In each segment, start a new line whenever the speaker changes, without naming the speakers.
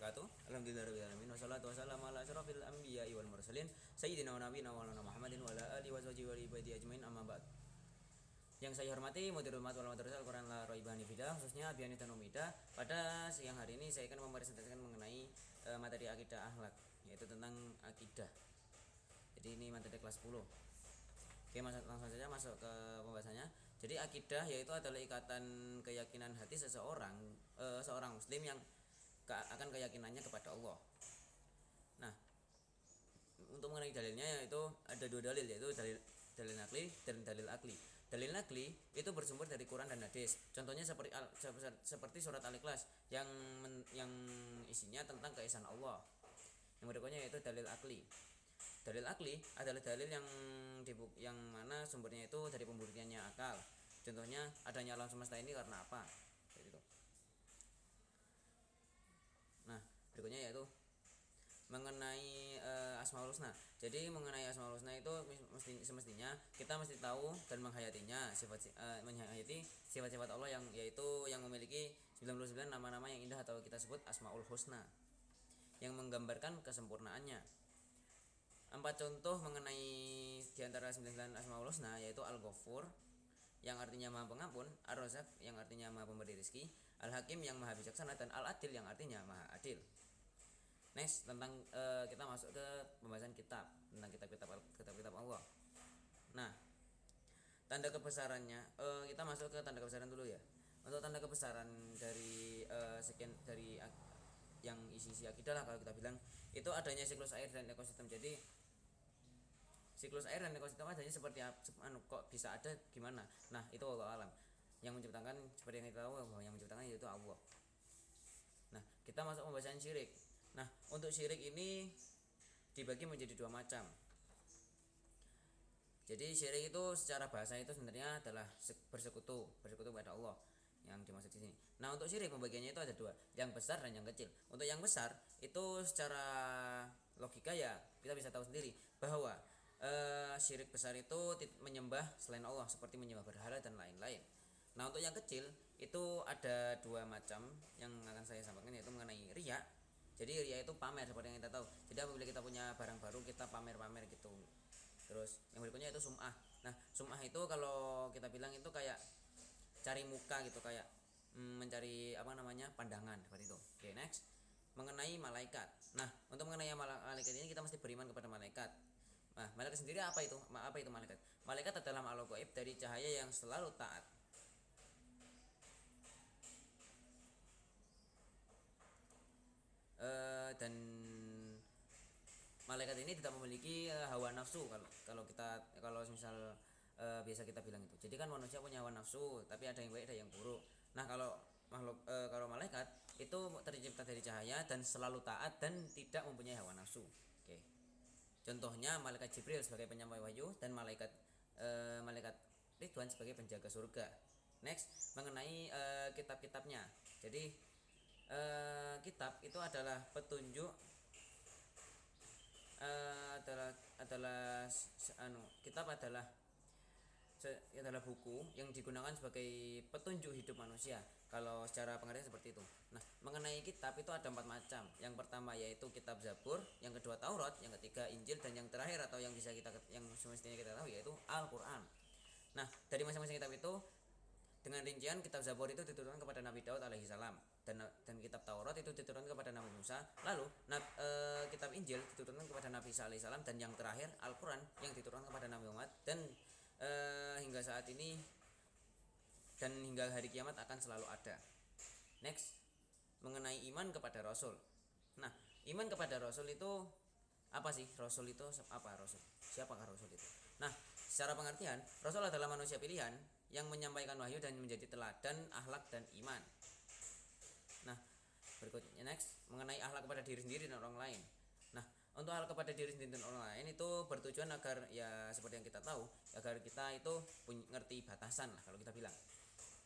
wabarakatuh. Alhamdulillahirabbil alamin wassalatu wassalamu ala asyrofil anbiya'i wal mursalin sayyidina wa nabiyina wa maulana Muhammadin wa ala alihi wa sahbihi wa ibadihi ajmain amma ba'd. Yang saya hormati Mudirul Mat wal Madrasah Al-Qur'an La Raibani Fidah, khususnya Biani Tanumida. Pada siang hari ini saya akan mempresentasikan mengenai materi akidah akhlak, yaitu tentang akidah. Jadi ini materi kelas 10. Oke, langsung saja masuk ke pembahasannya. Jadi akidah yaitu adalah ikatan keyakinan hati seseorang seorang muslim yang akan keyakinannya kepada Allah. Nah, untuk mengenai dalilnya yaitu ada dua dalil, yaitu dalil nakli dan dalil akli. Dalil nakli itu bersumber dari Quran dan hadis. Contohnya seperti surat Al-Ikhlas yang isinya tentang keesaan Allah. Yang berikutnya yaitu dalil akli. Dalil akli adalah dalil yang mana sumbernya itu dari pembuktiannya akal. Contohnya adanya alam semesta ini karena apa? Gitu. Nah, berikutnya yaitu mengenai Asmaul Husna. Jadi mengenai Asmaul Husna itu semestinya kita mesti tahu dan menghayatinya, menghayati sifat-sifat Allah yang yaitu yang memiliki 99 nama-nama yang indah atau kita sebut Asmaul Husna yang menggambarkan kesempurnaannya. 4 contoh mengenai diantara 99 Asmaul Husna yaitu Al-Ghafur yang artinya Maha Pengampun, Ar-Razzaq yang artinya Maha Pemberi rezeki, Al-Hakim yang Maha Bijaksana, dan Al-Adil yang artinya Maha Adil. Next, tentang kita masuk ke pembahasan kitab, tentang kitab-kitab Allah. Nah, tanda kebesarannya kita masuk ke tanda kebesaran dulu ya. Untuk tanda kebesaran dari sekian dari yang isi akidah lah kalau kita bilang, itu adanya siklus air dan ekosistem. Jadi siklus air dan ekosistem adanya seperti kok bisa ada gimana? Nah, itu Allah alam. Yang menciptakan seperti yang kita tahu bahwa yang menciptakan yaitu Allah. Nah, kita masuk pembahasan syirik. Nah, untuk syirik ini dibagi menjadi dua macam. Jadi syirik itu secara bahasa itu sebenarnya adalah bersekutu kepada Allah yang dimaksud di sini. Nah, untuk syirik pembagiannya itu ada dua, yang besar dan yang kecil. Untuk yang besar itu secara logika ya kita bisa tahu sendiri bahwa syirik besar itu menyembah selain Allah seperti menyembah berhala dan lain-lain. Nah, untuk yang kecil itu ada dua macam yang akan saya sampaikan, yaitu mengenai riya. Jadi riya itu pamer seperti yang kita tahu. Jadi apabila kita punya barang baru kita pamer-pamer gitu. Terus yang berikutnya itu sum'ah. Nah, sum'ah itu kalau kita bilang itu kayak cari muka gitu, kayak mencari pandangan seperti itu. Oke, next mengenai malaikat. Nah, untuk mengenai malaikat ini kita mesti beriman kepada malaikat. Nah, malaikat sendiri apa itu? Apa itu malaikat? Malaikat adalah makhluk gaib dari cahaya yang selalu taat. Dan malaikat ini tidak memiliki hawa nafsu kalau misal biasa kita bilang itu. Jadi kan manusia punya hawa nafsu, tapi ada yang baik ada yang buruk. Nah, kalau malaikat itu tercipta dari cahaya dan selalu taat dan tidak mempunyai hawa nafsu. Oke. Contohnya malaikat Jibril sebagai penyampai wahyu dan malaikat Ridwan sebagai penjaga surga. Next, mengenai kitab-kitabnya. Jadi kitab itu adalah petunjuk kitab adalah buku yang digunakan sebagai petunjuk hidup manusia. Kalau secara pengertian seperti itu. Nah, mengenai kitab itu ada 4 macam. Yang pertama yaitu kitab Zabur, yang kedua Taurat, yang ketiga Injil, dan yang terakhir atau yang semestinya kita tahu yaitu Al-Qur'an. Nah, dari masing-masing kitab itu dengan rincian, kitab Zabur itu diturunkan kepada Nabi Daud alaihi salam, dan kitab Taurat itu diturunkan kepada Nabi Musa. Lalu kitab Injil diturunkan kepada Nabi Isa alaihi salam, dan yang terakhir Al-Qur'an yang diturunkan kepada Nabi Muhammad, dan hingga saat ini dan hingga hari kiamat akan selalu ada. Next, mengenai iman kepada Rasul. Nah, iman kepada Rasul itu apa sih? Rasul itu apa? Siapakah Rasul itu? Nah, secara pengertian, Rasul adalah manusia pilihan yang menyampaikan wahyu dan menjadi teladan akhlak dan iman. Nah, berikutnya next mengenai akhlak kepada diri sendiri dan orang lain. Nah, untuk hal kepada diri sendiri dan orang lain itu bertujuan agar ya seperti yang kita tahu, agar kita itu ngerti batasan lah kalau kita bilang.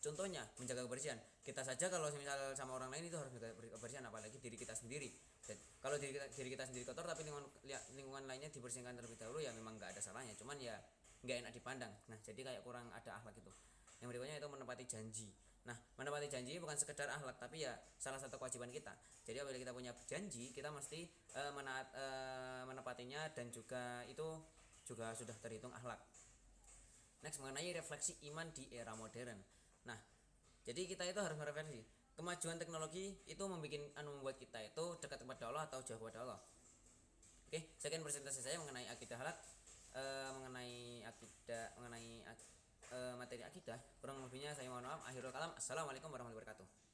Contohnya menjaga kebersihan. Kita saja kalau misal sama orang lain itu harus menjaga kebersihan, apalagi diri kita sendiri. Dan kalau diri kita sendiri kotor tapi lingkungan lainnya dibersihkan terlebih dahulu ya memang nggak ada salahnya. Cuman ya nggak enak dipandang. Nah, jadi kayak kurang ada akhlak itu. Yang berikutnya itu menepati janji. Nah, menepati janji bukan sekedar akhlak, tapi ya salah satu kewajiban kita. Jadi apabila kita punya janji, kita mesti menepatinya, dan juga itu juga sudah terhitung akhlak. Next, mengenai refleksi iman di era modern. Nah, jadi kita itu harus merefleksi kemajuan teknologi itu membuat kita itu dekat kepada Allah atau jauh kepada Allah. Oke, sekian presentasi saya mengenai akidah halal, mengenai materi akidah. Kurang lebihnya saya mohon maaf. Akhirul kalam. Assalamualaikum warahmatullahi wabarakatuh.